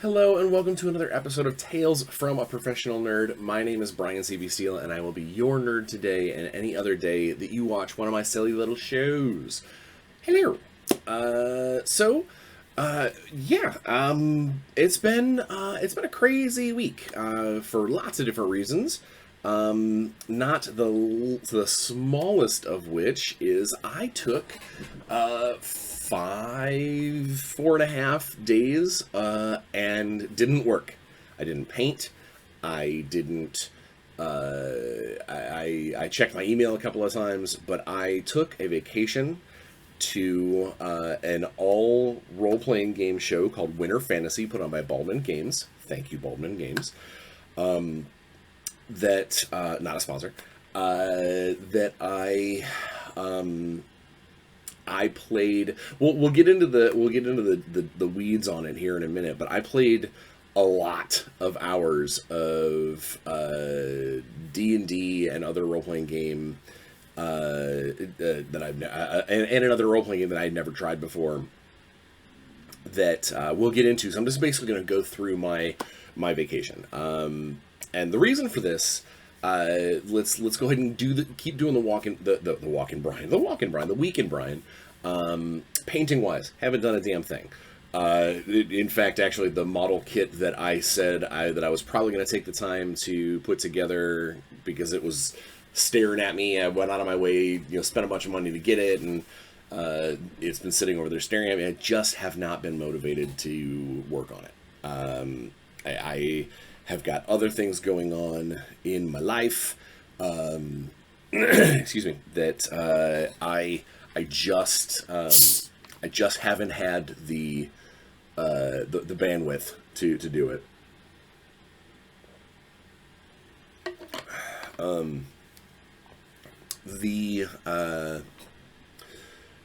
Hello and welcome to another episode of Tales from a Professional Nerd. My name is Bryan Steele and I will be your nerd today and any other day that you watch one of my silly little shows. Hello. It's been a crazy week for lots of different reasons. Not the smallest of which is I took 4.5 days and didn't work. I didn't paint. I didn't. I checked my email a couple of times, but I took a vacation to an all role-playing game show called Winter Fantasy, put on by Baldwin Games. Thank you, Baldwin Games. That not a sponsor. That I played. We'll get into the weeds on it here in a minute, but I played a lot of hours of D&D and other role-playing game that I've and another role-playing game that I had never tried before. That we'll get into. So I'm just basically going to go through my vacation. And the reason for this, let's go ahead and keep doing the week in Bryan. Painting wise, haven't done a damn thing. In fact, actually, the model kit that I said that I was probably going to take the time to put together because it was staring at me, I went out of my way, spent a bunch of money to get it, and it's been sitting over there staring at me. I just have not been motivated to work on it. I have got other things going on in my life, excuse me, that I just haven't had the bandwidth to do it.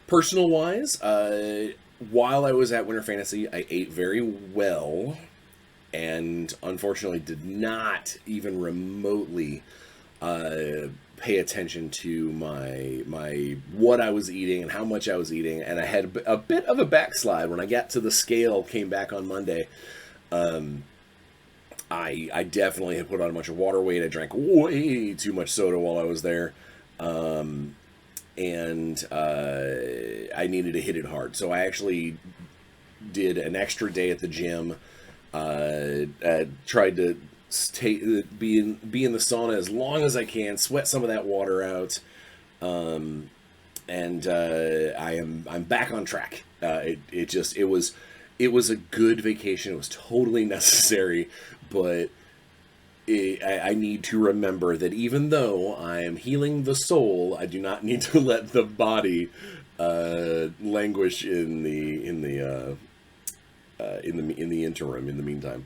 Personal wise, while I was at Winter Fantasy, I ate very well. And unfortunately did not even remotely pay attention to my what I was eating and how much I was eating. And I had a bit of a backslide when I got to the scale, came back on Monday. I definitely had put on a bunch of water weight. I drank way too much soda while I was there. And I needed to hit it hard. So I actually did an extra day at the gym. Tried to be in the sauna as long as I can, sweat some of that water out, and I'm back on track. It was a good vacation. It was totally necessary, but I need to remember that even though I am healing the soul, I do not need to let the body languish in the interim, in the meantime.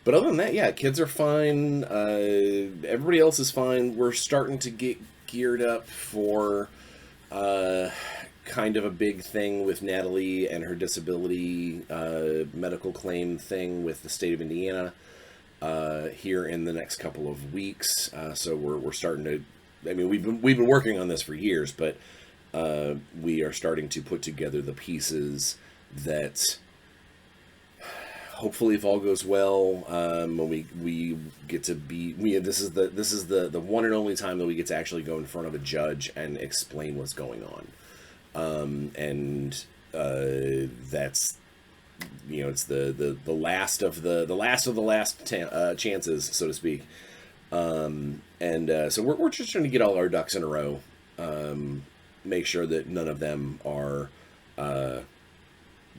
But other than that, yeah, kids are fine. Everybody else is fine. We're starting to get geared up for kind of a big thing with Natalie and her disability medical claim thing with the state of Indiana here in the next couple of weeks. So we're starting to. I mean, we've been working on this for years, but we are starting to put together the pieces that hopefully, if all goes well, when we get to be, this is the one and only time that we get to actually go in front of a judge and explain what's going on, that's it's the last of the last chances, so to speak, so we're just trying to get all our ducks in a row. Make sure that none of them are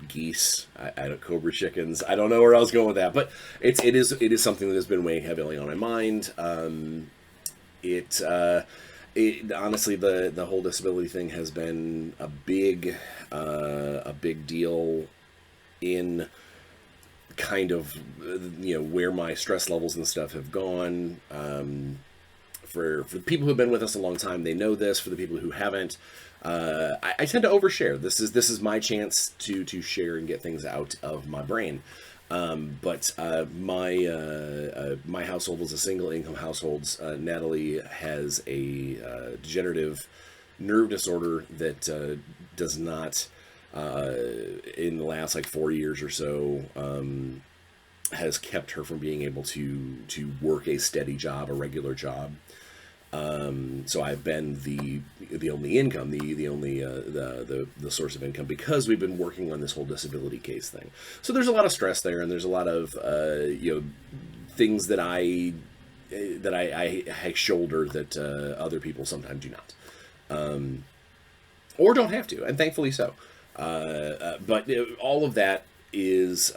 geese. I don't cobra chickens. I don't know where I was going with that, but it is something that has been weighing heavily on my mind. Honestly, the whole disability thing has been a big deal in kind of where my stress levels and stuff have gone. For the people who've been with us a long time, they know this. For the people who haven't, I tend to overshare. This is my chance to share and get things out of my brain. But my household is a single income household. Natalie has a degenerative nerve disorder that does not in the last like 4 years or so, has kept her from being able to work a steady job, a regular job. So I've been the only income, the only the source of income, because we've been working on this whole disability case thing. So there's a lot of stress there, and there's a lot of things that I shoulder that other people sometimes do not, or don't have to, and thankfully so. But all of that is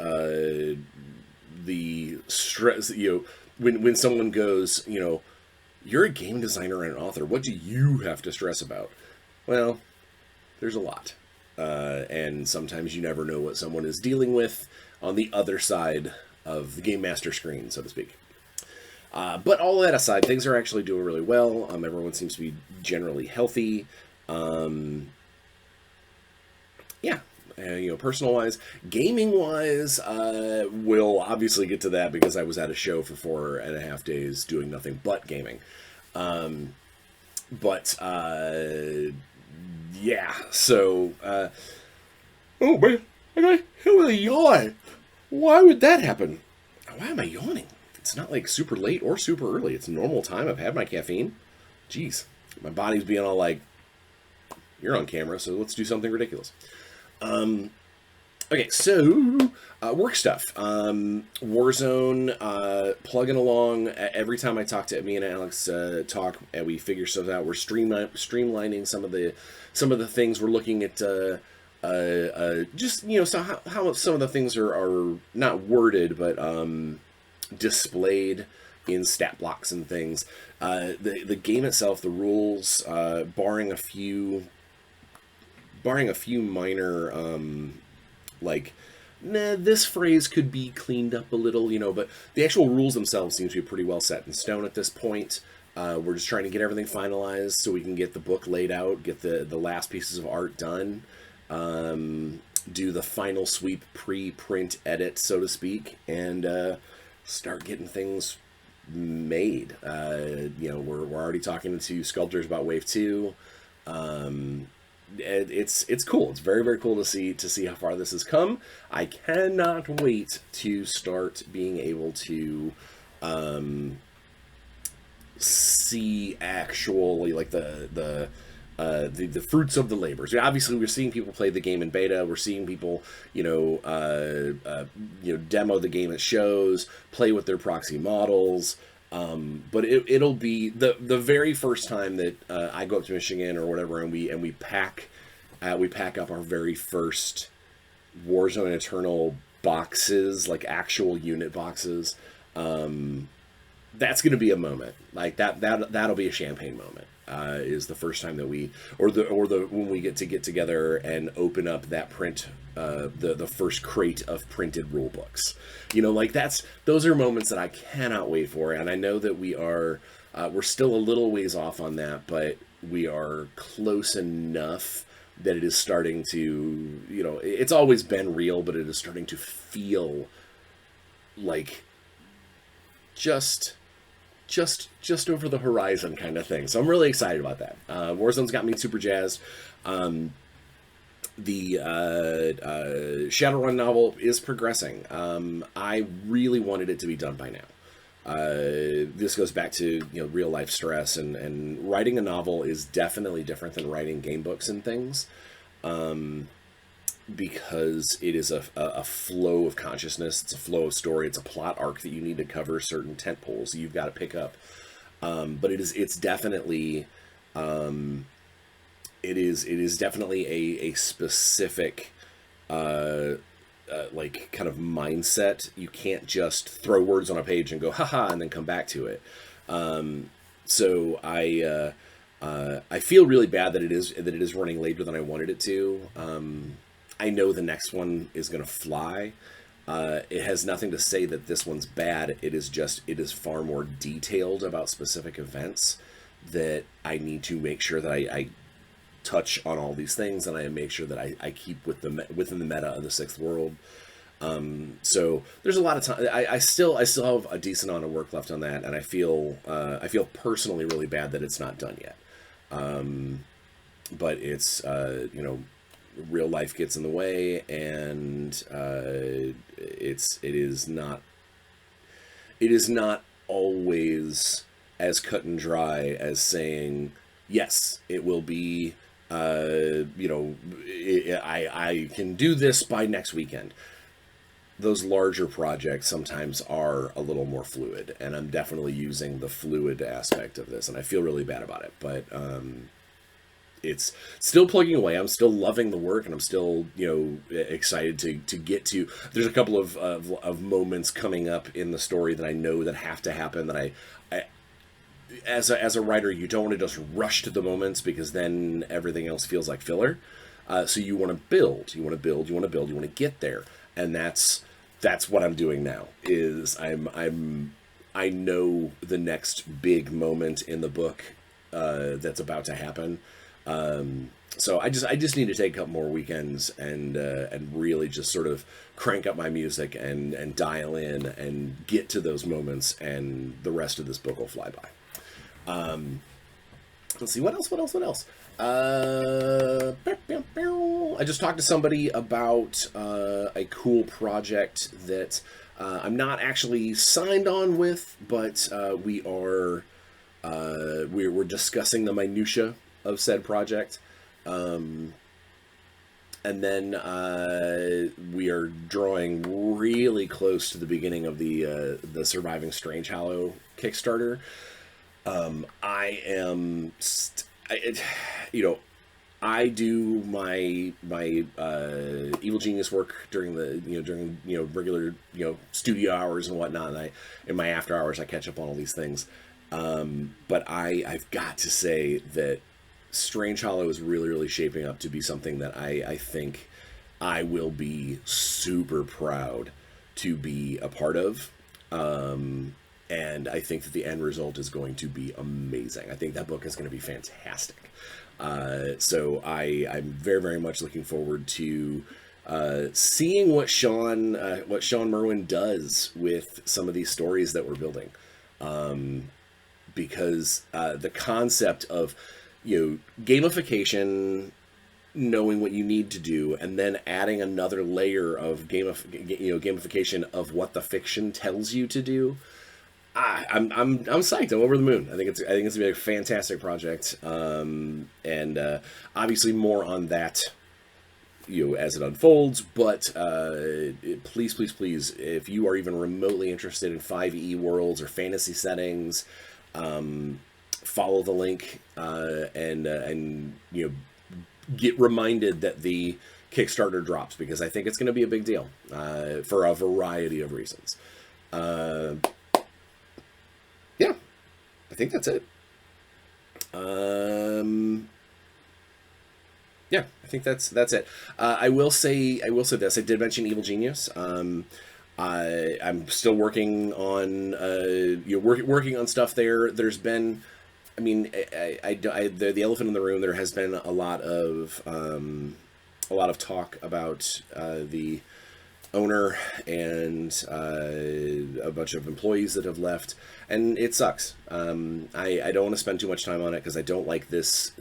the stress. When someone goes, you're a game designer and an author, what do you have to stress about? Well, there's a lot. And sometimes you never know what someone is dealing with on the other side of the game master screen, so to speak. But all that aside, things are actually doing really well. Everyone seems to be generally healthy. Personal-wise. Gaming-wise, we'll obviously get to that because I was at a show for 4.5 days doing nothing but gaming. So, oh man, I got a yawn. Why would that happen? Why am I yawning? It's not like super late or super early. It's normal time. I've had my caffeine. Jeez, my body's being all like, you're on camera, so let's do something ridiculous. Okay, so work stuff. Warzone, plugging along. Every time I talk to me and Alex talk, and we figure stuff out. We're streamlining some of the things. We're looking at just so how some of the things are not worded, but displayed in stat blocks and things. The game itself, the rules, barring a few minor this phrase could be cleaned up a little, but the actual rules themselves seem to be pretty well set in stone at this point. We're just trying to get everything finalized so we can get the book laid out, get the last pieces of art done, do the final sweep pre-print edit, so to speak, and start getting things made. We're already talking to sculptors about Wave 2. It's cool. It's very, very cool to see how far this has come. I cannot wait to start being able to see actually like the fruits of the labors. Obviously, we're seeing people play the game in beta. We're seeing people, demo the game at shows, play with their proxy models. But it'll be the very first time that I go up to Michigan or whatever, and we pack up our very first Warzone Eternal boxes, like actual unit boxes. That's going to be a moment like that'll be a champagne moment. Is the first time that when we get together and open up that print, the first crate of printed rule books. Those are moments that I cannot wait for, and I know that we're still a little ways off on that, but we are close enough that it is starting to, it's always been real, but it is starting to feel like just over the horizon kind of thing. So I'm really excited about that. Warzone's got me super jazzed. The Shadowrun novel is progressing. I really wanted it to be done by now. This goes back to real life stress, and writing a novel is definitely different than writing game books and things. Because it is a flow of consciousness, it's a flow of story, it's a plot arc that you need to cover certain tent poles you've got to pick up. But it's definitely it is definitely a specific like kind of mindset. You can't just throw words on a page and go haha and then come back to it. So I feel really bad that it is running later than I wanted it to. I know the next one is going to fly. It has nothing to say that this one's bad. It is far more detailed about specific events that I need to make sure that I touch on all these things, and I make sure that I keep within the meta of the Sixth World. So there's a lot of time. I still have a decent amount of work left on that, and I feel personally really bad that it's not done yet. But it's real life gets in the way, and it is not always as cut and dry as saying, yes, it will be, I can do this by next weekend. Those larger projects sometimes are a little more fluid, and I'm definitely using the fluid aspect of this, and I feel really bad about it, but it's still plugging away. I'm still loving the work, and I'm still, excited to get to. There's a couple of moments coming up in the story that I know that have to happen. That I as a writer, you don't want to just rush to the moments, because then everything else feels like filler. So you want to build. You want to build. You want to build. You want to get there, and that's what I'm doing now. Is I know the next big moment in the book that's about to happen. So I just need to take a couple more weekends and really just sort of crank up my music and dial in and get to those moments, and the rest of this book will fly by. Let's see, what else? I just talked to somebody about a cool project that I'm not actually signed on with, but we're discussing the minutia of said project, and then we are drawing really close to the beginning of the Surviving Strange Hollow Kickstarter. I do my Evil Genius work during regular studio hours and whatnot, and in my after hours I catch up on all these things. But I've got to say that Strange Hollow is really, really shaping up to be something that I think I will be super proud to be a part of. And I think that the end result is going to be amazing. I think that book is going to be fantastic. So I'm very, very much looking forward to seeing what Sean Merwin does with some of these stories that we're building. Because the concept of gamification, knowing what you need to do, and then adding another layer of gamification of what the fiction tells you to do. I'm psyched. I'm over the moon. I think it's gonna be a fantastic project. And obviously more on that, as it unfolds. But please, if you are even remotely interested in 5e worlds or fantasy settings, follow the link and get reminded that the Kickstarter drops, because I think it's going to be a big deal for a variety of reasons. Yeah, I think that's it. Yeah, I think that's it. I will say this. I did mention Evil Genius. I'm still working on working on stuff there. There's been, the elephant in the room. There has been a lot of talk about the owner and a bunch of employees that have left, and it sucks. I don't want to spend too much time on it, because I don't like this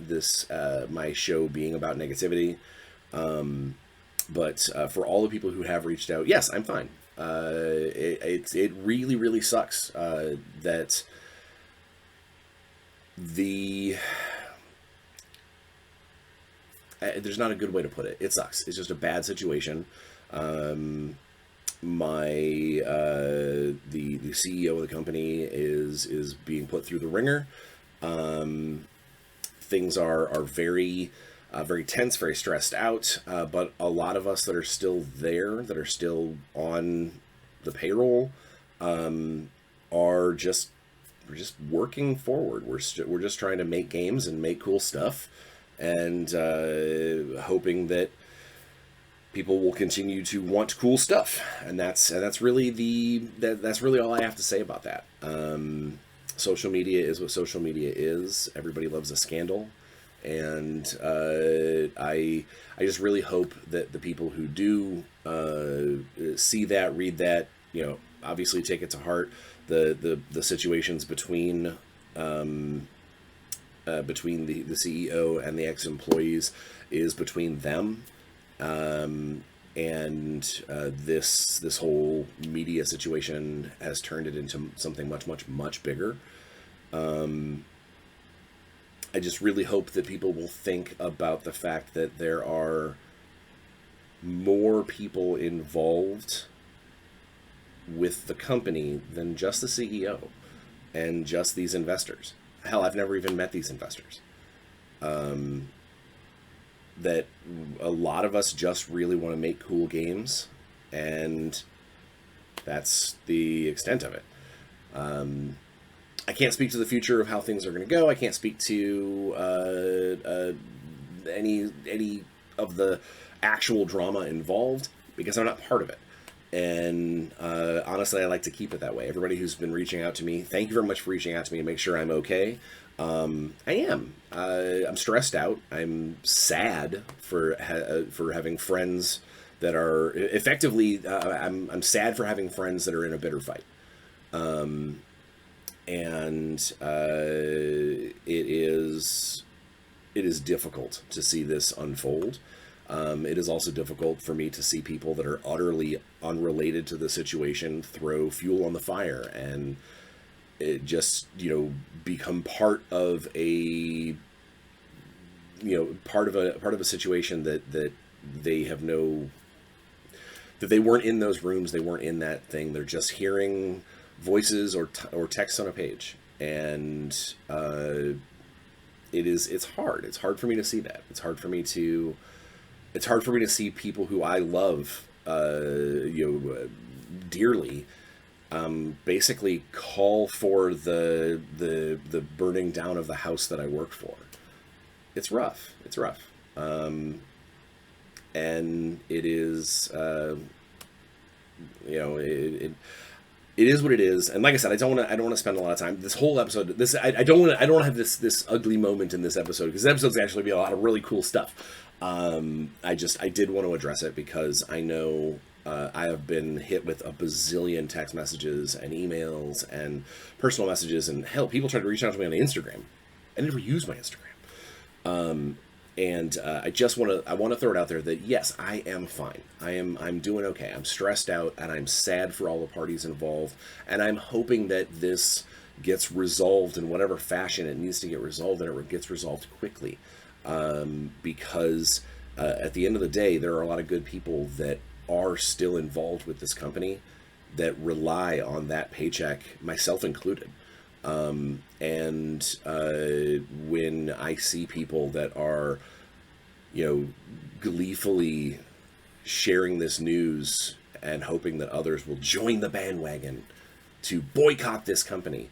my show being about negativity. But for all the people who have reached out, yes, I'm fine. It really, really sucks that there's not a good way to put it. It sucks. It's just a bad situation. The CEO of the company is being put through the ringer. Things are very very tense, very stressed out. But a lot of us that are still there, that are still on the payroll, we're just working forward. We're just trying to make games and make cool stuff, and hoping that people will continue to want cool stuff, and that's really all I have to say about that. Social media is what social media is. Everybody loves a scandal, and I just really hope that the people who do see that, read that, obviously take it to heart. The situations between the CEO and the ex-employees is between them. This whole media situation has turned it into something much, much, much bigger. I just really hope that people will think about the fact that there are more people involved with the company than just the CEO and just these investors. Hell, I've never even met these investors. That a lot of us just really want to make cool games, and that's the extent of it. I can't speak to the future of how things are going to go. I can't speak to any of the actual drama involved because I'm not part of it. And honestly, I like to keep it that way. Everybody who's been reaching out to me, thank you very much for reaching out to me to make sure I'm okay. I am. I'm stressed out. I'm sad for having friends that are effectively. I'm sad for having friends that are in a bitter fight. It is difficult to see this unfold. It is also difficult for me to see people that are utterly unrelated to the situation throw fuel on the fire and it just, become part of a situation that they have that they weren't in those rooms, they weren't in that thing. They're just hearing voices or text on a page, and it's hard. It's hard for me to see that. It's hard for me to see people who I love, dearly, basically call for the burning down of the house that I work for. It's rough. It's rough. And it is, it is what it is. And like I said, I don't want to spend a lot of time. This whole episode, I don't want to have this ugly moment in this episode, because this episode's actually be a lot of really cool stuff. I did want to address it because I know I have been hit with a bazillion text messages and emails and personal messages, and hell, people try to reach out to me on Instagram. I never use my Instagram. I want to throw it out there that yes, I am fine. I'm doing okay. I'm stressed out and I'm sad for all the parties involved, and I'm hoping that this gets resolved in whatever fashion it needs to get resolved, and it gets resolved quickly. Because at the end of the day, there are a lot of good people that are still involved with this company that rely on that paycheck, myself included. When I see people that are, gleefully sharing this news and hoping that others will join the bandwagon to boycott this company,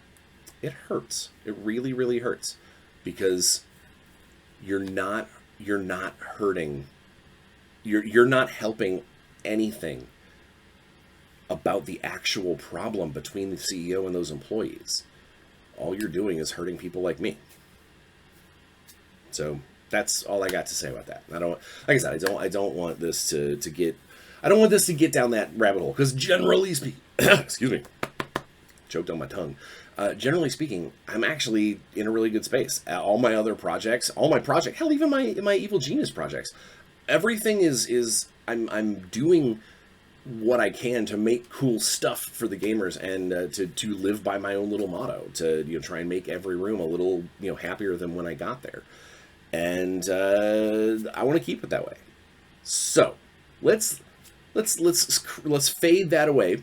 it hurts. It really, really hurts, because you're not hurting. You're not helping anything about the actual problem between the CEO and those employees. All you're doing is hurting people like me. So that's all I got to say about that. I don't want this to get down that rabbit hole, because generally speaking, excuse me, choked on my tongue. Generally speaking, I'm actually in a really good space. All my other projects, hell, even my Evil Genius projects, everything is I'm doing what I can to make cool stuff for the gamers, and to live by my own little motto, to try and make every room a little happier than when I got there, and I want to keep it that way. So let's fade that away.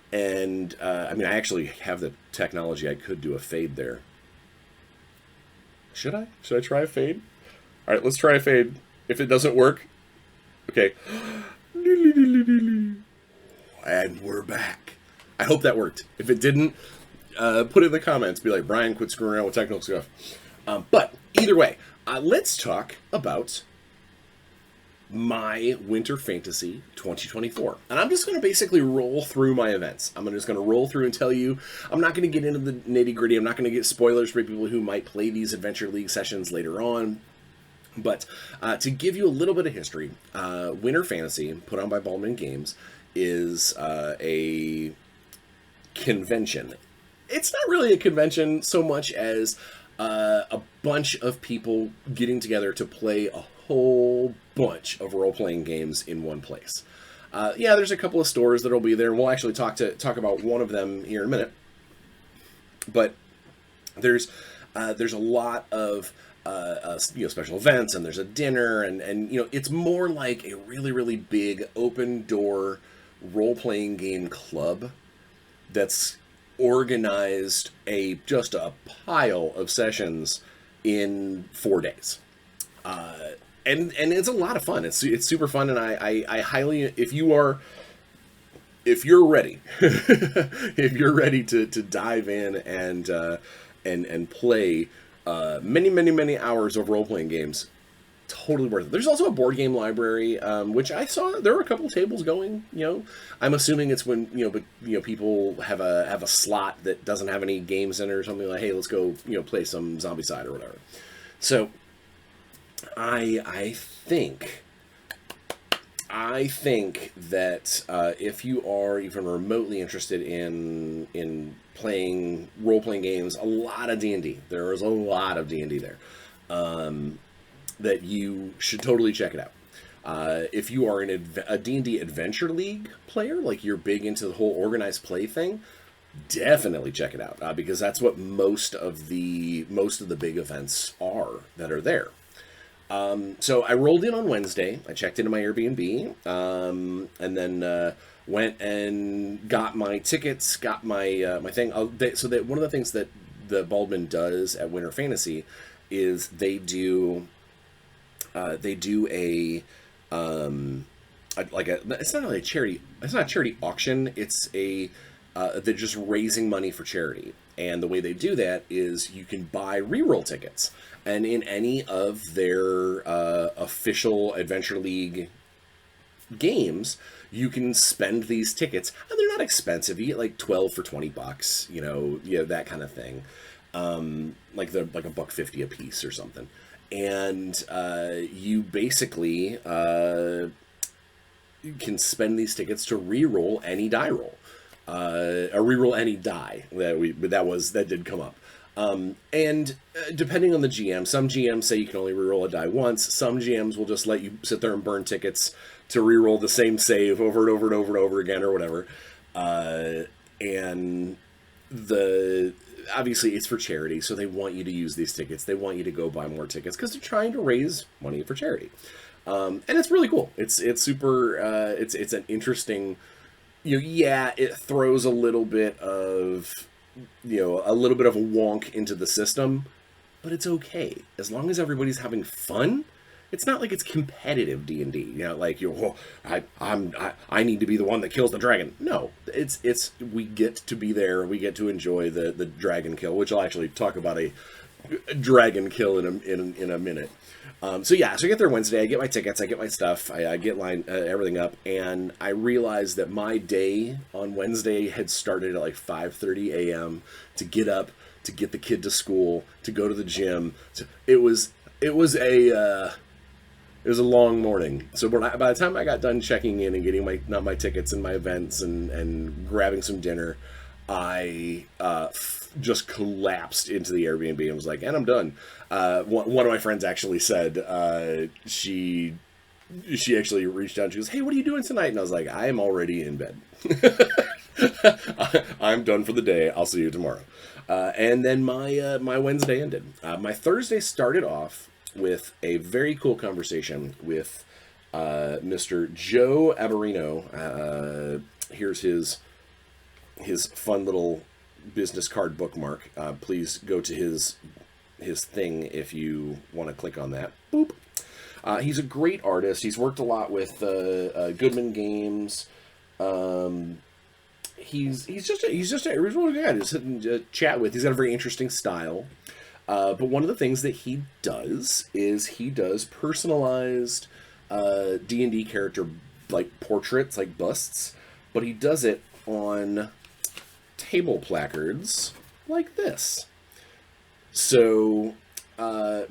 And I actually have the technology. I could do a fade there. Should I try a fade? All right, let's try a fade. If it doesn't work, okay. And we're back. I hope that worked. If it didn't, put it in the comments. Be like, Brian, quit screwing around with technical stuff. But either way, let's talk about my Winter Fantasy 2024. And I'm just going to basically roll through my events. I'm just going to roll through and tell you. I'm not going to get into the nitty-gritty. I'm not going to get spoilers for people who might play these Adventure League sessions later on. But to give you a little bit of history, Winter Fantasy, put on by Baldwin Games, is a convention. It's not really a convention so much as a bunch of people getting together to play a whole bunch of role-playing games in one place. Yeah, there's a couple of stores that'll be there, and we'll actually talk about one of them here in a minute. But there's a lot of special events, and there's a dinner, and it's more like a really, really big open door role-playing game club that's organized just a pile of sessions in 4 days. And it's a lot of fun. It's super fun, and I highly, if you're ready, if you're ready to dive in and play many hours of role-playing games, totally worth it. There's also a board game library, which I saw there were a couple of tables going. I'm assuming it's when people have a slot that doesn't have any games in it or something, like, hey, let's go play some Zombicide or whatever. So I think that if you are even remotely interested in playing role-playing games, a lot of D&D. There is a lot of D&D there. That you should totally check it out. If you are a D&D Adventure League player, like you're big into the whole organized play thing, definitely check it out, because that's what most of the big events are that are there. So I rolled in on Wednesday. I checked into my Airbnb, and then went and got my tickets, got my thing. So that one of the things that the Baldwin does at Winter Fantasy is they do a it's not really a charity. It's not a charity auction. It's they're just raising money for charity. And the way they do that is you can buy reroll tickets. And in any of their official Adventure League games, you can spend these tickets. And they're not expensive. You get like 12 for $20, that kind of thing. Like $1.50 a piece or something. And you basically can spend these tickets to reroll any die roll. Or reroll any die that did come up. And depending on the GM, some GMs say you can only reroll a die once. Some GMs will just let you sit there and burn tickets to reroll the same save over and over and over and over again or whatever. And obviously it's for charity, so they want you to use these tickets. They want you to go buy more tickets because they're trying to raise money for charity. And it's really cool. It's super. It's an interesting. It throws a little bit of a wonk into the system, but it's okay as long as everybody's having fun. It's not like it's competitive D&D. I need to be the one that kills the dragon. No, it's we get to be there. We get to enjoy the dragon kill, which I'll actually talk about a dragon kill in a minute. So I get there Wednesday. I get my tickets. I get my stuff. I get everything up, and I realized that my day on Wednesday had started at like 5:30 a.m. to get up, to get the kid to school, to go to the gym. It was a long morning. So by the time I got done checking in and getting my tickets and my events and grabbing some dinner, I just collapsed into the Airbnb and was like, and I'm done. One of my friends actually said she actually reached out and she goes, hey, what are you doing tonight? And I was like, I am already in bed. I'm done for the day. I'll see you tomorrow. And then my Wednesday ended. My Thursday started off with a very cool conversation with Mr. Joe Averino. Here's his fun little business card bookmark. Please go to his thing if you want to click on that. Boop. He's a great artist. He's worked a lot with Goodman Games. He's just a really good guy to sit and chat with. He's got a very interesting style. But one of the things that he does is he does personalized D&D character like portraits, like busts, but he does it on table placards like this. So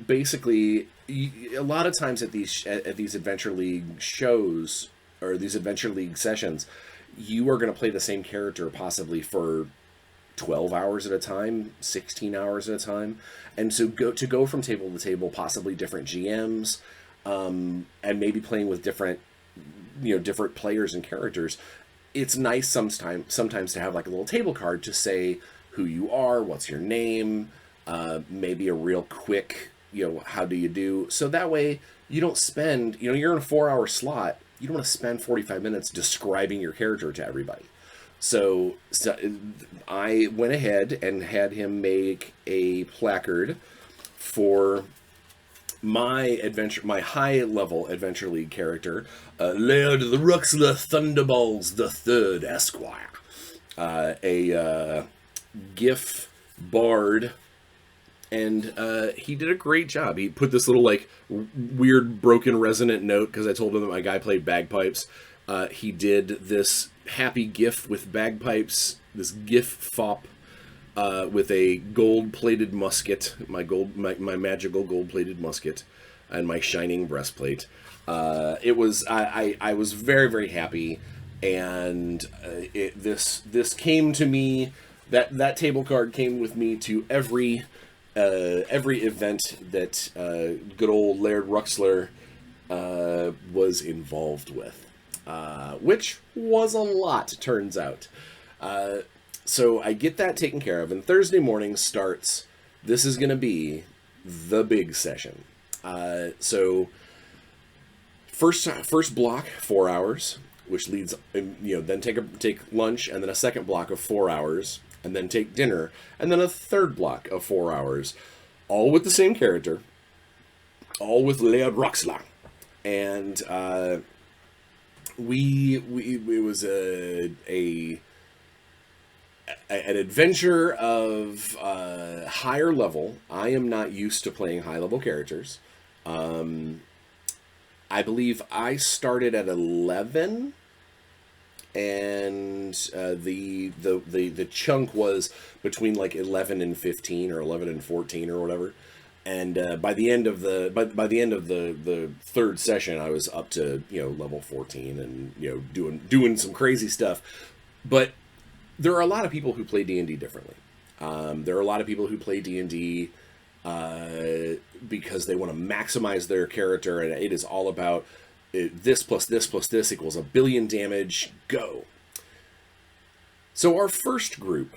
basically, a lot of times at these Adventure League shows or these Adventure League sessions, you are going to play the same character possibly for 12 hours at a time, 16 hours at a time. And so go from table to table, possibly different GMs, and maybe playing with different, different players and characters, it's nice sometimes to have like a little table card to say who you are, what's your name, maybe a real quick, how do you do? So that way you don't spend, you're in a 4-hour slot. You don't want to spend 45 minutes describing your character to everybody. So I went ahead and had him make a placard for my high level Adventure League character, Laird the Ruxler Thunderballs the Third Esquire, a GIF bard, and he did a great job. He put this little like weird broken resonant note because I told him that my guy played bagpipes. He did this happy GIF with bagpipes, this GIF fop. With a gold-plated musket, my magical gold-plated musket, and my shining breastplate. I was very, very happy, and this came to me. That table card came with me to every event that good old Laird Ruxler was involved with, which was a lot, turns out. So I get that taken care of, and Thursday morning starts. This is going to be the big session. So first block, 4 hours, which leads, then take lunch, and then a second block of 4 hours, and then take dinner, and then a third block of 4 hours, all with the same character, all with Laird Ruxler, and it was an adventure of higher level. I am not used to playing high level characters. I believe I started at 11, and the chunk was between like 11 and 15 or 11 and 14 or whatever. And by the end of the third session, I was up to level 14 and doing some crazy stuff, but there are a lot of people who play D&D differently. There are a lot of people who play D&D because they want to maximize their character, and it is all about this plus this plus this equals 1 billion damage, go. So our first group,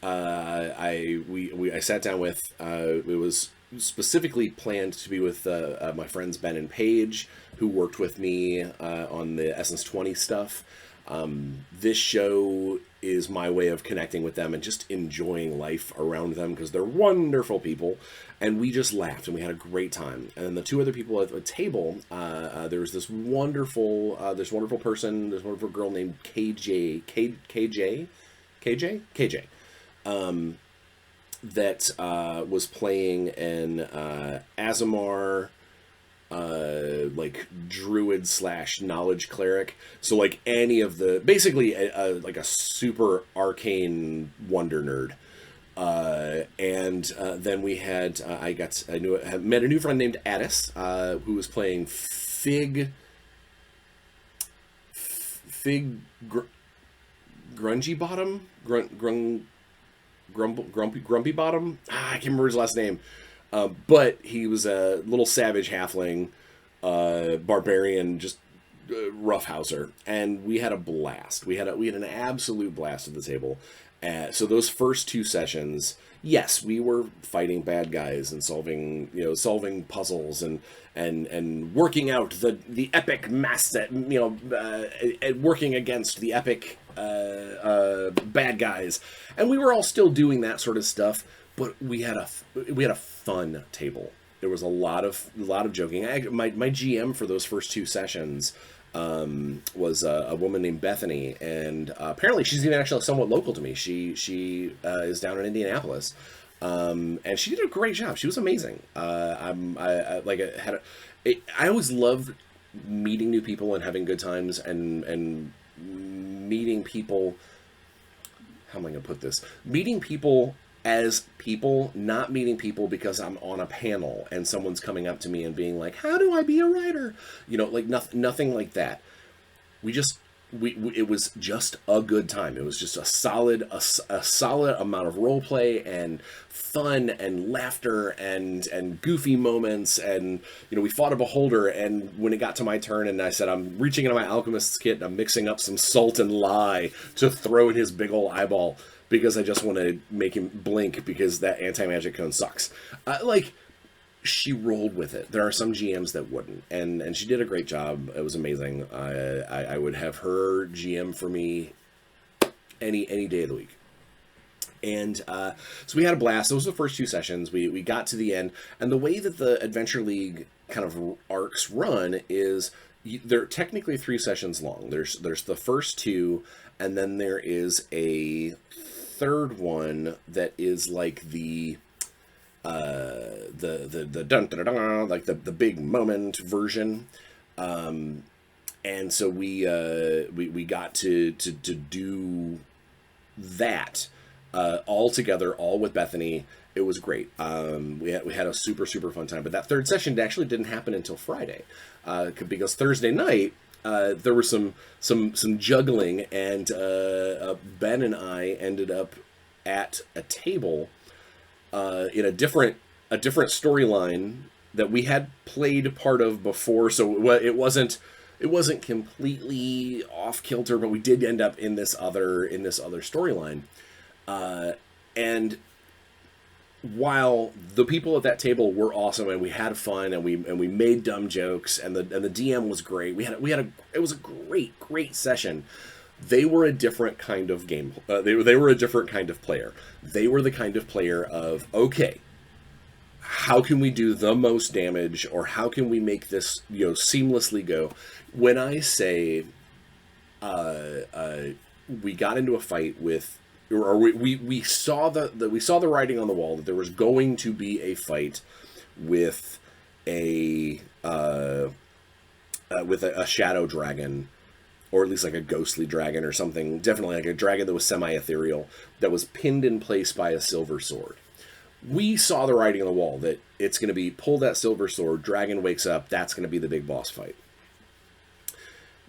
I sat down with, it was specifically planned to be with my friends Ben and Paige, who worked with me on the Essence 20 stuff. This show is my way of connecting with them and just enjoying life around them because they're wonderful people, and we just laughed and we had a great time. And then the two other people at the table, there was this wonderful girl named KJ, that was playing an Azamar like druid / knowledge cleric. So like any of the, basically like a super arcane wonder nerd. And then we had I met a new friend named Addis, who was playing Grungy Bottom, Grumpy Bottom. I can't remember his last name. But he was a little savage halfling, barbarian, just roughhouser, and we had a blast. We had an absolute blast at the table. So those first 2 sessions, yes, we were fighting bad guys and solving puzzles and working out the epic working against the epic bad guys, and we were all still doing that sort of stuff. But we had a fun table. There was a lot of joking. My GM for those first 2 sessions was a woman named Bethany, and apparently she's even actually somewhat local to me. She is down in Indianapolis, and she did a great job. She was amazing. I always loved meeting new people and having good times and meeting people. How am I going to put this? Meeting people as people, not meeting people because I'm on a panel and someone's coming up to me and being like, how do I be a writer? Like nothing like that. We just it was just a good time. It was just a solid amount of role play and fun and laughter and goofy moments. And we fought a beholder, and when it got to my turn and I said I'm reaching into my alchemist's kit and I'm mixing up some salt and lye to throw in his big old eyeball because I just want to make him blink because that anti-magic cone sucks. She rolled with it. There are some GMs that wouldn't, and she did a great job. It was amazing. I would have her GM for me any day of the week. And so we had a blast. Those were the first 2 sessions. We got to the end, and the way that the Adventure League kind of arcs run is they're technically 3 sessions long. There's the first 2, and then there is a third one that is like the dun, dun, dun, dun, like the big moment version, and so we got to do that all together, all with Bethany. It was great. We had a super fun time. But that third session actually didn't happen until Friday, because Thursday night there was some juggling, and Ben and I ended up at a table in a different storyline that we had played part of before, so it wasn't completely off kilter, but we did end up in this other storyline, and while the people at that table were awesome and we had fun and we made dumb jokes and the DM was great, it was a great session. They were a different kind of game. They were a different kind of player. They were the kind of player of, okay, how can we do the most damage, or how can we make this seamlessly go? When I say we got into a fight with, or we saw the writing on the wall that there was going to be a fight with a shadow dragon, or at least like a ghostly dragon or something, definitely like a dragon that was semi-ethereal, that was pinned in place by a silver sword. We saw the writing on the wall that it's going to be pull that silver sword, dragon wakes up, that's going to be the big boss fight.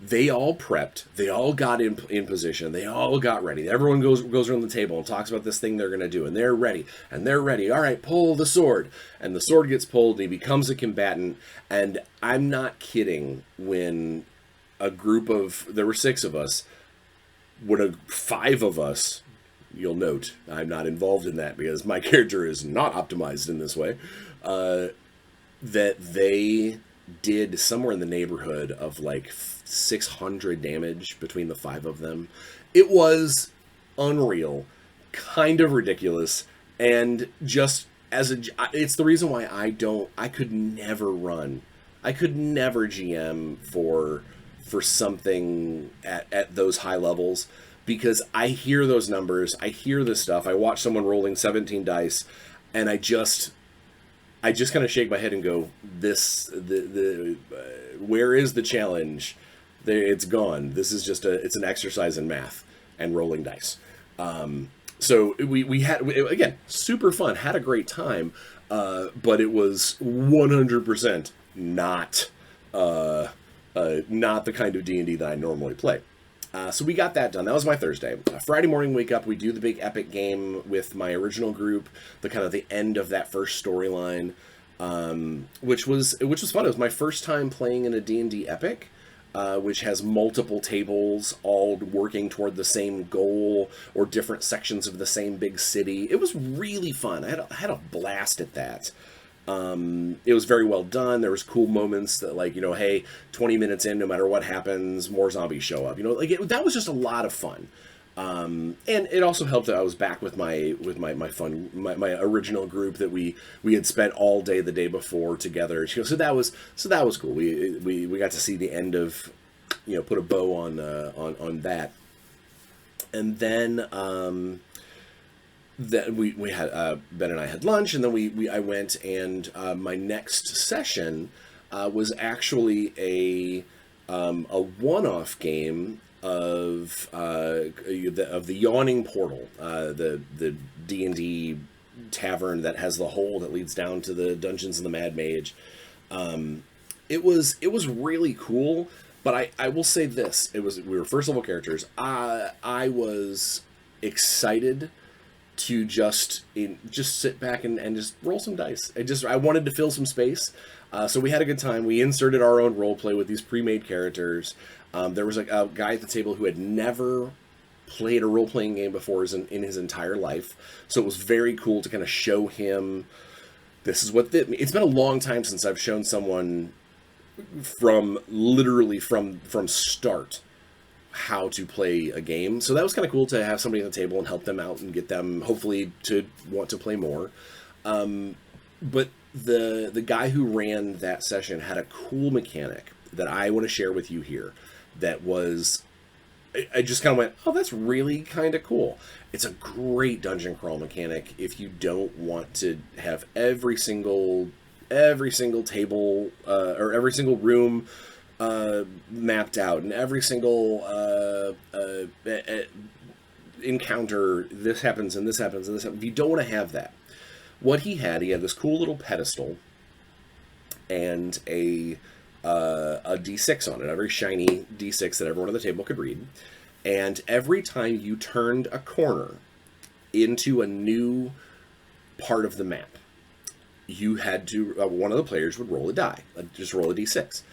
They all prepped, they all got in position, they all got ready. Everyone goes around the table and talks about this thing they're going to do, and they're ready. All right, pull the sword. And the sword gets pulled, and he becomes a combatant. And I'm not kidding when there were 6 of us, 5 of us, you'll note, I'm not involved in that because my character is not optimized in this way, that they did somewhere in the neighborhood of like 600 damage between the 5 of them. It was unreal, kind of ridiculous, and just it's the reason why I could never GM for something at those high levels, because I hear those numbers, I hear this stuff, I watch someone rolling 17 dice, and I just kind of shake my head and go, where is the challenge? It's gone. This is just it's an exercise in math and rolling dice. So we had, again, super fun, had a great time, but it was 100% not the kind of D&D that I normally play. So we got that done. That was my Thursday. Friday morning, wake up, we do the big epic game with my original group, the kind of the end of that first storyline, which was fun. It was my first time playing in a D&D epic, which has multiple tables all working toward the same goal or different sections of the same big city. It was really fun. I had a blast at that. It was very well done. There was cool moments that, like, hey, 20 minutes in, no matter what happens, more zombies show up. That was just a lot of fun. And it also helped that I was back with my original group that we had spent all day the day before together. So that was cool. We got to see the end of, put a bow on that, and then that we had Ben and I had lunch, and then I went, and my next session was actually a one-off game of the Yawning Portal, the D&D tavern that has the hole that leads down to the dungeons of the Mad Mage. It was really cool. But I will say this: we were first level characters. I was excited to just sit back and just roll some dice. I wanted to fill some space, so we had a good time. We inserted our own role play with these pre-made characters. There was a guy at the table who had never played a role playing game before in his entire life, so it was very cool to kind of show him. This is what it's been a long time since I've shown someone from literally from start how to play a game. So that was kind of cool to have somebody at the table and help them out and get them hopefully to want to play more. But the guy who ran that session had a cool mechanic that I want to share with you here. That was, I just kind of went, oh, that's really kind of cool. It's a great dungeon crawl mechanic if you don't want to have every single table or every single room mapped out, and every single encounter, this happens and this happens and this happens. If you don't want to have that, what he had this cool little pedestal and a D6 on it, a very shiny D6 that everyone at the table could read. And every time you turned a corner into a new part of the map, you had to, one of the players would roll a die, just roll a D6.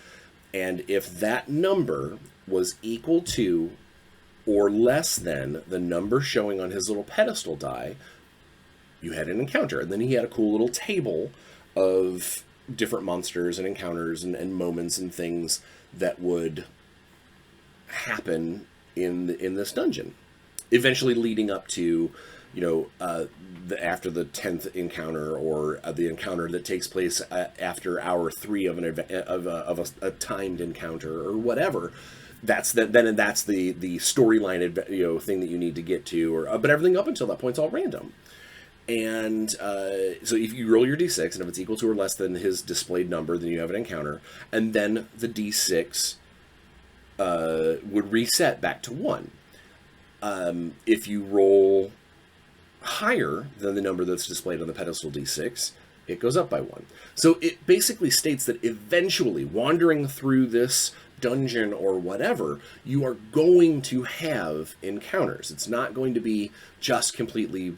And if that number was equal to or less than the number showing on his little pedestal die, you had an encounter. And then he had a cool little table of different monsters and encounters and moments and things that would happen in this dungeon, eventually leading up to, after the 10th encounter, or the encounter that takes place after hour 3 of a timed encounter or whatever. That's the storyline thing that you need to get to, but everything up until that point's all random. And so if you roll your d6, and if it's equal to or less than his displayed number, then you have an encounter, and then the d6 would reset back to 1. If you roll higher than the number that's displayed on the pedestal d6, it goes up by 1. So it basically states that eventually, wandering through this dungeon or whatever, you are going to have encounters. It's not going to be just completely,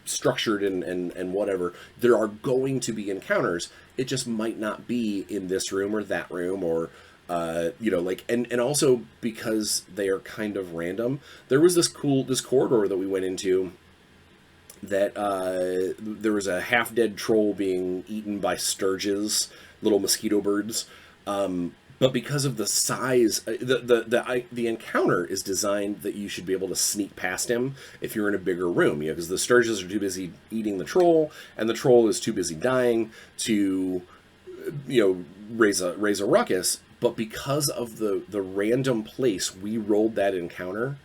structured and whatever. There are going to be encounters. It just might not be in this room or that room, or and also because they are kind of random. There was this corridor that we went into that there was a half-dead troll being eaten by sturges, little mosquito birds. But because of the size, the encounter is designed that you should be able to sneak past him if you're in a bigger room, because the sturges are too busy eating the troll, and the troll is too busy dying to, raise a ruckus. But because of the random place we rolled that encounter,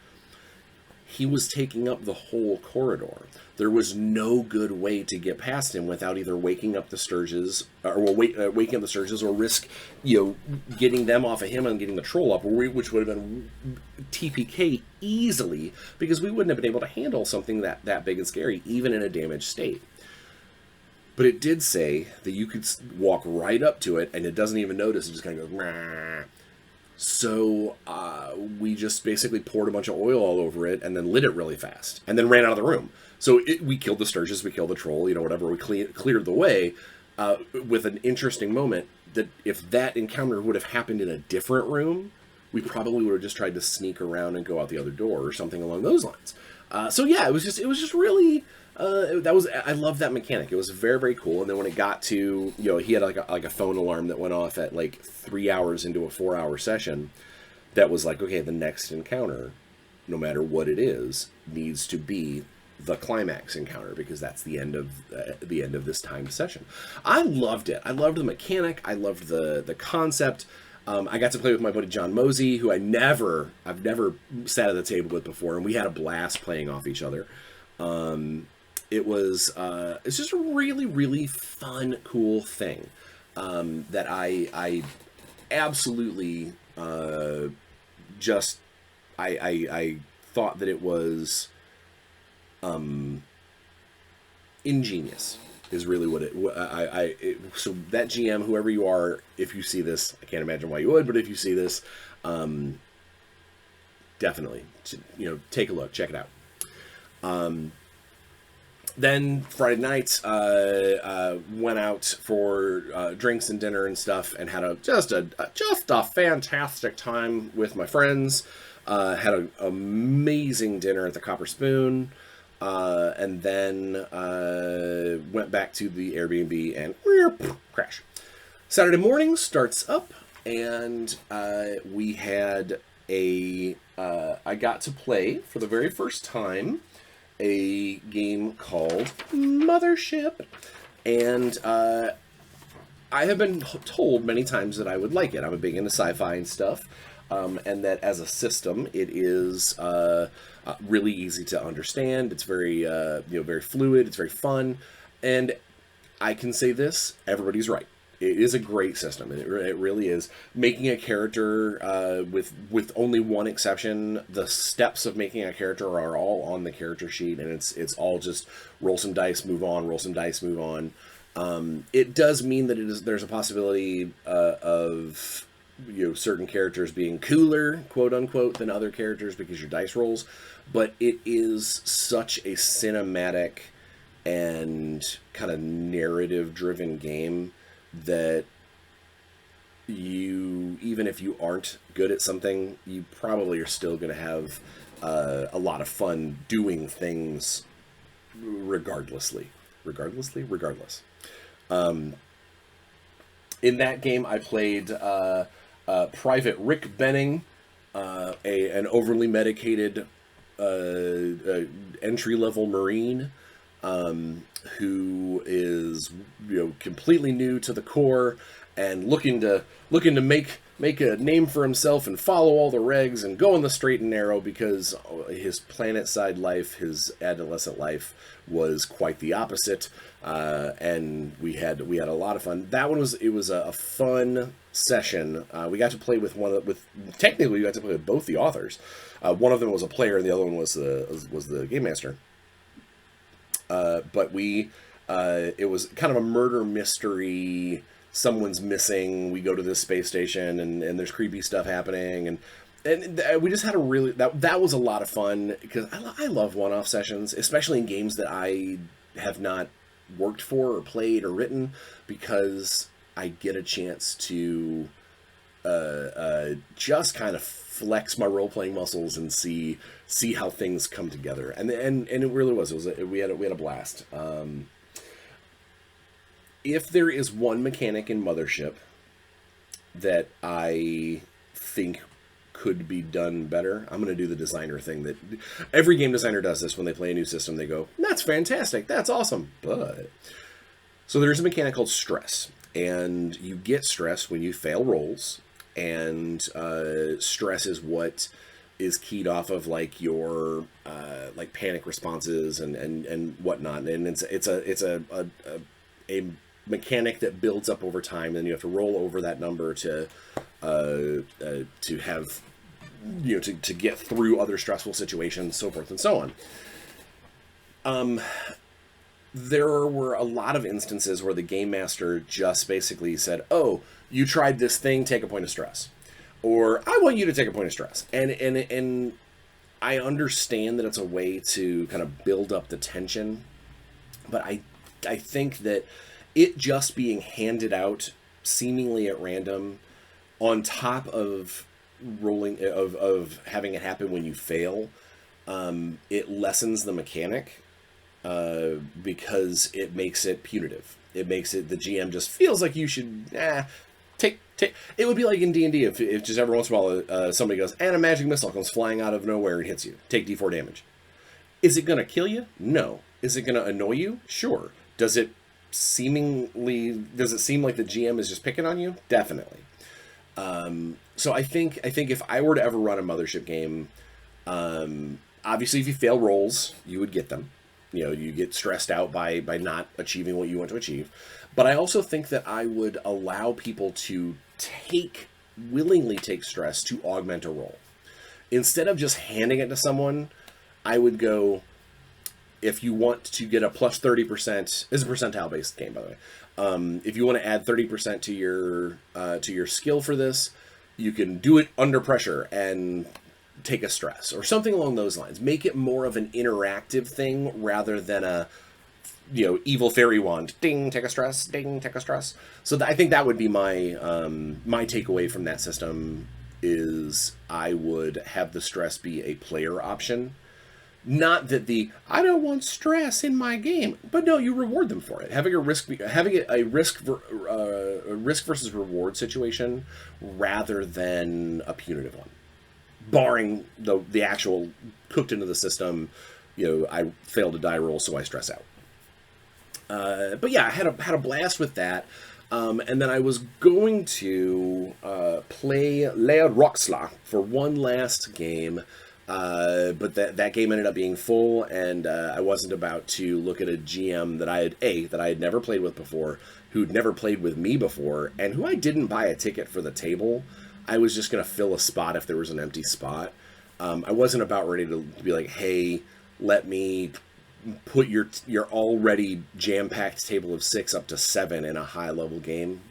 he was taking up the whole corridor. There was no good way to get past him without either waking up the sturges, waking up the sturges, or risk, getting them off of him and getting the troll up, which would have been TPK easily, because we wouldn't have been able to handle something that big and scary, even in a damaged state. But it did say that you could walk right up to it, and it doesn't even notice. It just kind of goes, Mah. So we just basically poured a bunch of oil all over it and then lit it really fast, and then ran out of the room. So we killed the sturges, we killed the troll, whatever. We cleared the way with an interesting moment that if that encounter would have happened in a different room, we probably would have just tried to sneak around and go out the other door or something along those lines. So yeah, it was just really... I love that mechanic. It was very, very cool. And then when it got to, he had like a phone alarm that went off at like 3 hours into a 4-hour session. That was like, okay, the next encounter, no matter what it is, needs to be the climax encounter, because that's the end of this timed session. I loved it. I loved the mechanic. I loved the concept. I got to play with my buddy John Mosey, who I've never sat at the table with before, and we had a blast playing off each other. It's just a really, really fun, cool thing that I absolutely I thought that it was ingenious. is really what so that GM, whoever you are, if you see this, I can't imagine why you would, but if you see this, definitely, take a look, check it out. Then Friday night, went out for drinks and dinner and stuff, and had just a fantastic time with my friends. Had an amazing dinner at the Copper Spoon. And then went back to the Airbnb and crash. Saturday morning starts up, and we had I got to play for the very first time a game called Mothership, and I have been told many times that I would like it. I'm a big into sci-fi and stuff, and that as a system, it is really easy to understand. It's very, very fluid. It's very fun, and I can say this: everybody's right. It is a great system, and it really is. Making a character, with only one exception, the steps of making a character are all on the character sheet, and it's all just roll some dice, move on, roll some dice, move on. It does mean that there's a possibility of certain characters being cooler, quote unquote, than other characters because your dice rolls, but it is such a cinematic and kind of narrative driven game that even if you aren't good at something, you probably are still going to have a lot of fun doing things regardless. In that game, I played Private Rick Benning, an overly medicated entry-level Marine, who is completely new to the Corps and looking to make a name for himself and follow all the regs and go on the straight and narrow, because his planet side life, his adolescent life, was quite the opposite. And we had a lot of fun. That one was a fun session. We got to play technically we got to play with both the authors. One of them was a player, and the other one was the game master. But it was kind of a murder mystery. Someone's missing. We go to this space station, and there's creepy stuff happening, and we just had a really that was a lot of fun, because I love one-off sessions, especially in games that I have not worked for or played or written, because I get a chance to just kind of flex my role-playing muscles and see how things come together, and it really was we had a blast. If there is one mechanic in Mothership that I think could be done better, I'm going to do the designer thing that every game designer does. This when they play a new system, they go, "That's fantastic, that's awesome." But so there's a mechanic called stress, and you get stress when you fail rolls, and stress is what is keyed off of like your like panic responses and whatnot, and it's a mechanic that builds up over time, and you have to roll over that number to have to get through other stressful situations, so forth and so on. There were a lot of instances where the game master just basically said, "Oh, you tried this thing, take a point of stress," or "I want you to take a point of stress," and I understand that it's a way to kind of build up the tension, but I think that it just being handed out seemingly at random, on top of rolling of having it happen when you fail, it lessens the mechanic, because it makes it punitive. It makes it, the GM just feels like you should take. It would be like in D&D if just every once in a while somebody goes, "And a magic missile comes flying out of nowhere and hits you. Take D4 damage." Is it going to kill you? No. Is it going to annoy you? Sure. Does it seem like the GM is just picking on you? Definitely. So I think if I were to ever run a Mothership game, obviously if you fail rolls, you would get them. You get stressed out by not achieving what you want to achieve. But I also think that I would allow people to willingly take stress to augment a roll. Instead of just handing it to someone, I would go, if you want to get a plus 30%, is a percentile based game, by the way. If you want to add 30% to your skill for this, you can do it under pressure and take a stress or something along those lines. Make it more of an interactive thing rather than a evil fairy wand, ding, take a stress, ding, take a stress. So I think that would be my my takeaway from that system is I would have the stress be a player option. Not that I don't want stress in my game, but no, you reward them for it. Having a risk versus reward situation rather than a punitive one, barring the actual cooked into the system. I failed a die roll, so I stress out. But yeah, I had a blast with that. And then I was going to play Le Roxla for one last game. But that game ended up being full, and I wasn't about to look at a GM that I had never played with before, who'd never played with me before, and who I didn't buy a ticket for the table. I was just going to fill a spot if there was an empty spot. I wasn't about ready to be like, hey, let me put your already jam-packed table of 6 up to 7 in a high-level game.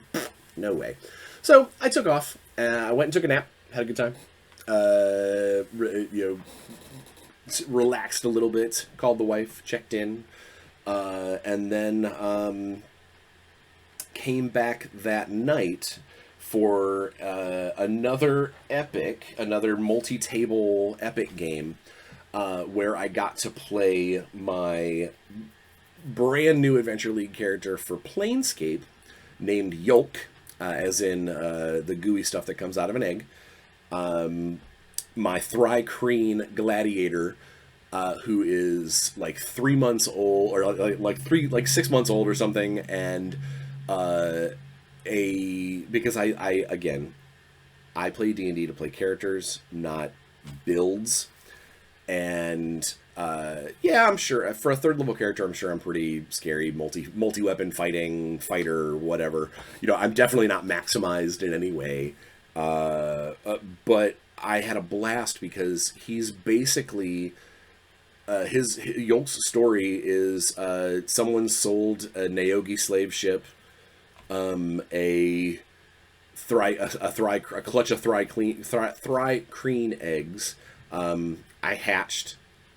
No way. So I took off. I went and took a nap. Had a good time. Relaxed a little bit, called the wife, checked in, and then came back that night for another multi-table epic game where I got to play my brand new Adventure League character for Planescape named Yolk, as in the gooey stuff that comes out of an egg. My Thry-Kreen gladiator, who is like 3 months old, or like 6 months old or something, and because I play D&D to play characters, not builds, and I'm sure for a 3rd level character, I'm sure I'm pretty scary, multi-weapon fighter, whatever. I'm definitely not maximized in any way. But I had a blast because he's basically his Yolk's story is someone sold a Naogi slave ship, a clutch of Thry-Kreen eggs. I hatched.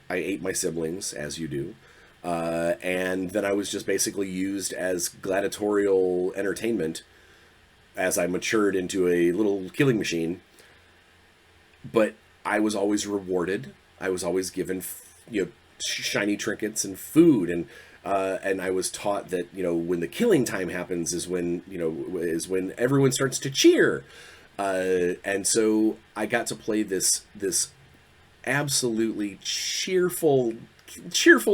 I ate my siblings, as you do. And then I was just basically used as gladiatorial entertainment as I matured into a little killing machine. But I was always rewarded. I was always given, shiny trinkets and food, and I was taught that when the killing time happens is when everyone starts to cheer, and so I got to play this absolutely cheerful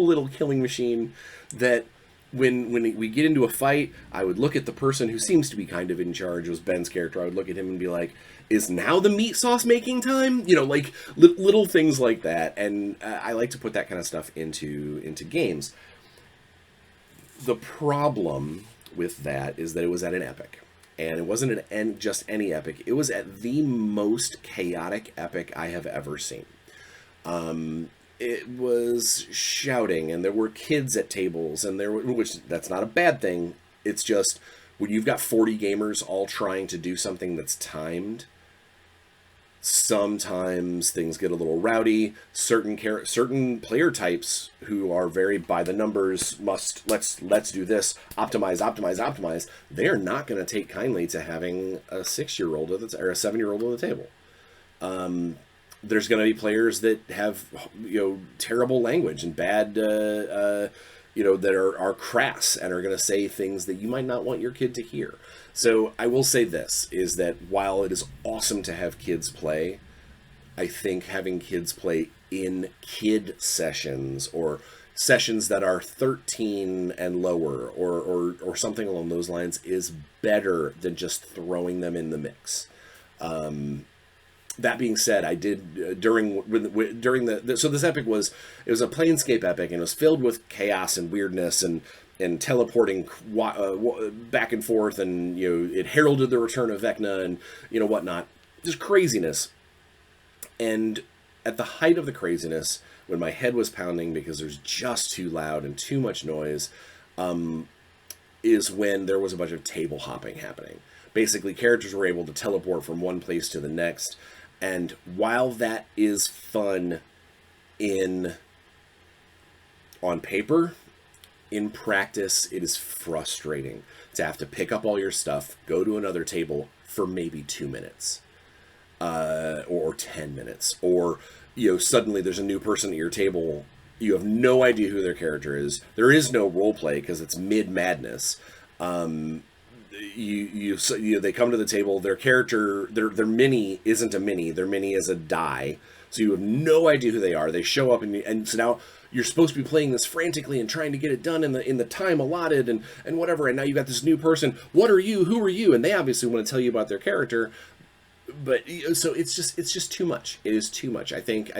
little killing machine that. When we get into a fight, I would look at the person who seems to be kind of in charge. It was Ben's character. I would look at him and be like, is now the meat sauce making time? Like little things like that. And I like to put that kind of stuff into games. The problem with that is that it was at an epic. And it wasn't just any epic. It was at the most chaotic epic I have ever seen. It was shouting, and there were kids at tables, and which that's not a bad thing. It's just when you've got 40 gamers all trying to do something that's timed, sometimes things get a little rowdy. Certain player types who are very by the numbers let's do this, optimize. They're not going to take kindly to having a 6-year-old or a 7-year-old on the table. There's going to be players that have, terrible language and bad, that are crass and are going to say things that you might not want your kid to hear. So I will say this, is that while it is awesome to have kids play, I think having kids play in kid sessions or sessions that are 13 and lower or something along those lines is better than just throwing them in the mix. That being said, I did during so this epic was a Planescape epic, and it was filled with chaos and weirdness and teleporting back and forth, and it heralded the return of Vecna and whatnot, just craziness. And at the height of the craziness, when my head was pounding because there's just too loud and too much noise, is when there was a bunch of table hopping happening. Basically, characters were able to teleport from one place to the next, and while that is fun on paper, in practice, it is frustrating to have to pick up all your stuff, go to another table for maybe 2 minutes, or 10 minutes, or, suddenly there's a new person at your table. You have no idea who their character is. There is no role play because it's mid-madness. They come to the table. Their character, their mini isn't a mini. Their mini is a die. So you have no idea who they are. They show up, and so now you're supposed to be playing this frantically and trying to get it done in the time allotted and whatever. And now you got this new person. What are you? Who are you? And they obviously want to tell you about their character. But so it's just too much. It is too much. I think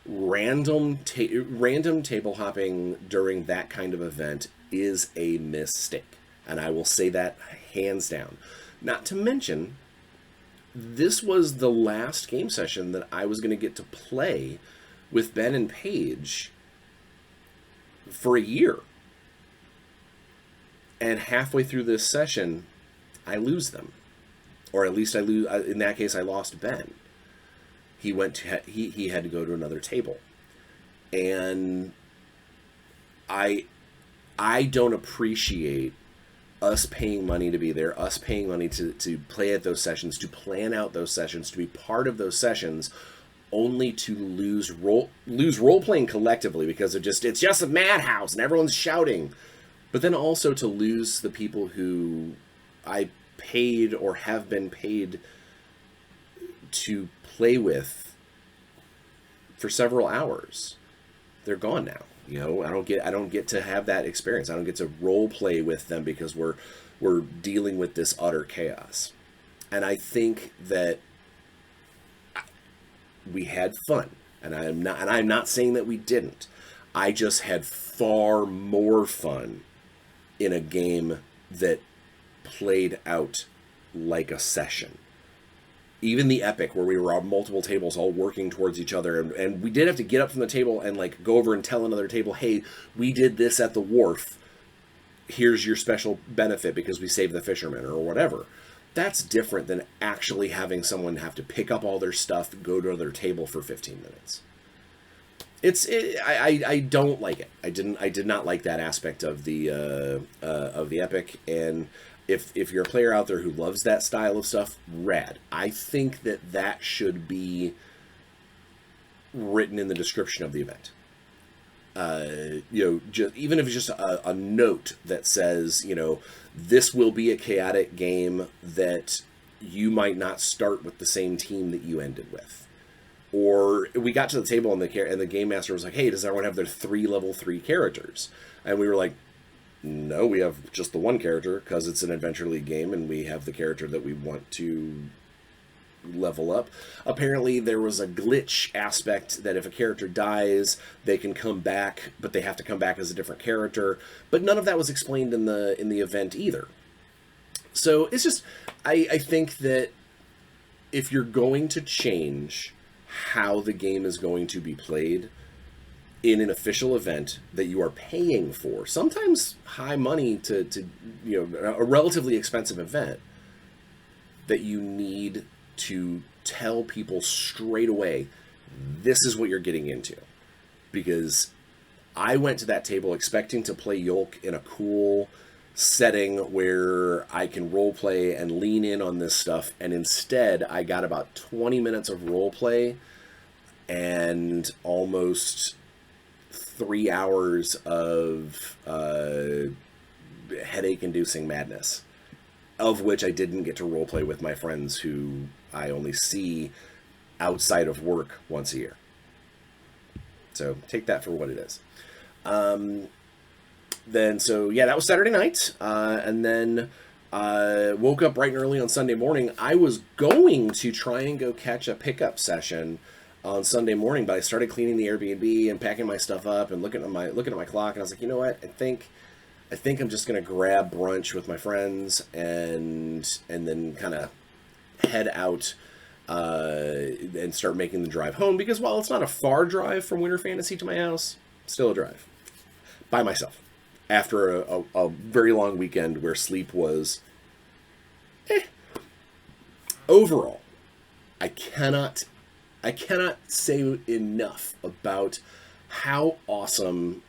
random table hopping during that kind of event is a mistake, and I will say that hands down. Not to mention, this was the last game session that I was going to get to play with Ben and Paige for a year. And halfway through this session, I lose them. Or at least in that case, I lost Ben. He had to go to another table. And I don't appreciate us paying money to be there, us paying money to play at those sessions, to plan out those sessions, to be part of those sessions, only to lose role playing collectively because it's just a madhouse and everyone's shouting. But then also to lose the people who I paid or have been paid to play with for several hours. They're gone now. I don't get to have that experience. I don't get to role play with them because we're dealing with this utter chaos. And I think that we had fun, and I'm not saying that we didn't. I just had far more fun in a game that played out like a session. Even the epic, where we were on multiple tables all working towards each other, and we did have to get up from the table and go over and tell another table, hey, we did this at the wharf, here's your special benefit because we saved the fisherman, or whatever. That's different than actually having someone have to pick up all their stuff, go to their table for 15 minutes. I don't like it. I did not like that aspect of the epic. And if you're a player out there who loves that style of stuff, rad. I think that should be written in the description of the event. Even if it's just a note that says, this will be a chaotic game that you might not start with the same team that you ended with. Or we got to the table and the game master was like, hey, does everyone have their 3 level 3 characters? And we were like, no, we have just the one character because it's an Adventure League game and we have the character that we want to level up. Apparently there was a glitch aspect that if a character dies, they can come back, but they have to come back as a different character. But none of that was explained in the event either. So it's just, I think that if you're going to change how the game is going to be played in an official event that you are paying for, sometimes high money to a relatively expensive event, that you need to tell people straight away, this is what you're getting into. Because I went to that table expecting to play Yolk in a cool setting where I can role play and lean in on this stuff, and instead I got about 20 minutes of role play and almost 3 hours of headache-inducing madness, of which I didn't get to role play with my friends who I only see outside of work once a year. So take that for what it is. That was Saturday night. And then woke up bright and early on Sunday morning. I was going to try and go catch a pickup session on Sunday morning, but I started cleaning the Airbnb and packing my stuff up and looking at my clock, and I was like, you know what? I think I'm just gonna grab brunch with my friends and then kind of head out and start making the drive home, because while it's not a far drive from Winter Fantasy to my house, still a drive by myself after a very long weekend where sleep was overall. I cannot say enough about how awesome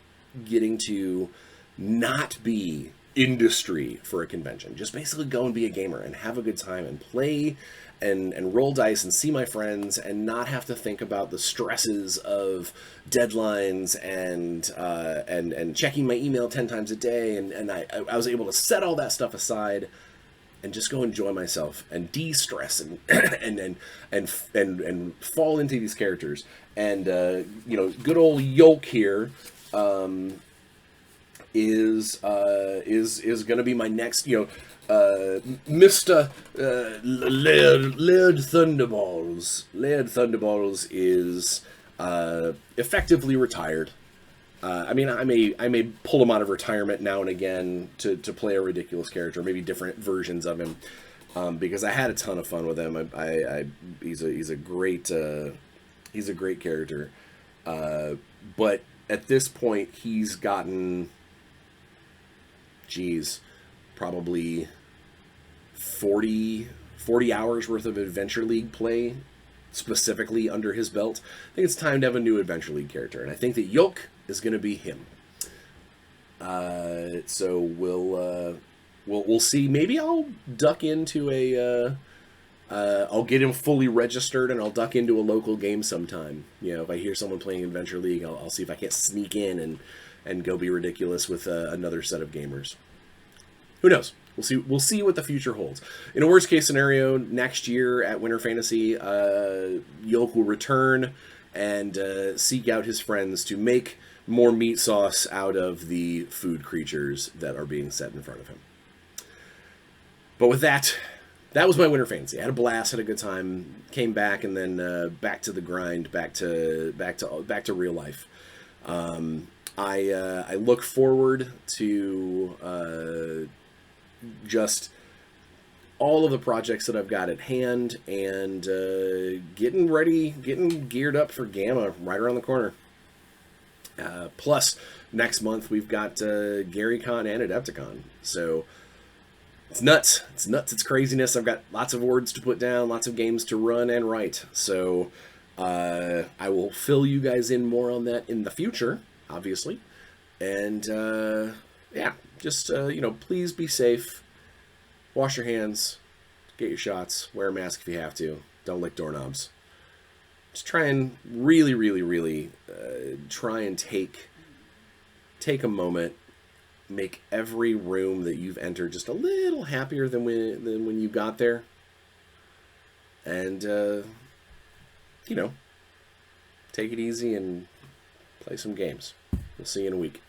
getting to not be industry for a convention. Just basically go and be a gamer and have a good time and play and roll dice and see my friends and not have to think about the stresses of deadlines and checking my email 10 times a day. And I was able to set all that stuff aside and just go enjoy myself and de-stress and and fall into these characters. And good old Yolk here is going to be my next, Mr. Laird Thunderballs. Laird Thunderballs is effectively retired. I may pull him out of retirement now and again to play a ridiculous character, maybe different versions of him, because I had a ton of fun with him. He's a great character, but at this point he's gotten, probably 40 hours worth of Adventure League play specifically under his belt. I think it's time to have a new Adventure League character, and I think that Yolk is going to be him. So we'll see. Maybe I'll duck into I'll get him fully registered, and I'll duck into a local game sometime. If I hear someone playing Adventure League, I'll see if I can't sneak in and go be ridiculous with another set of gamers. Who knows? We'll see what the future holds. In a worst case scenario, next year at Winter Fantasy, Yolk will return and seek out his friends to make more meat sauce out of the food creatures that are being set in front of him. But with that was my Winter Fantasy. I had a blast, had a good time, came back, and then back to the grind, back to real life. I look forward to just all of the projects that I've got at hand, and getting geared up for Gamma right around the corner. Plus, next month we've got GaryCon and Adepticon, so it's nuts. It's craziness. I've got lots of words to put down, lots of games to run and write. So I will fill you guys in more on that in the future, obviously. And just please be safe. Wash your hands. Get your shots. Wear a mask if you have to. Don't lick doorknobs. Just try and really, really, really try and take a moment. Make every room that you've entered just a little happier than when you got there. And, take it easy and play some games. We'll see you in a week.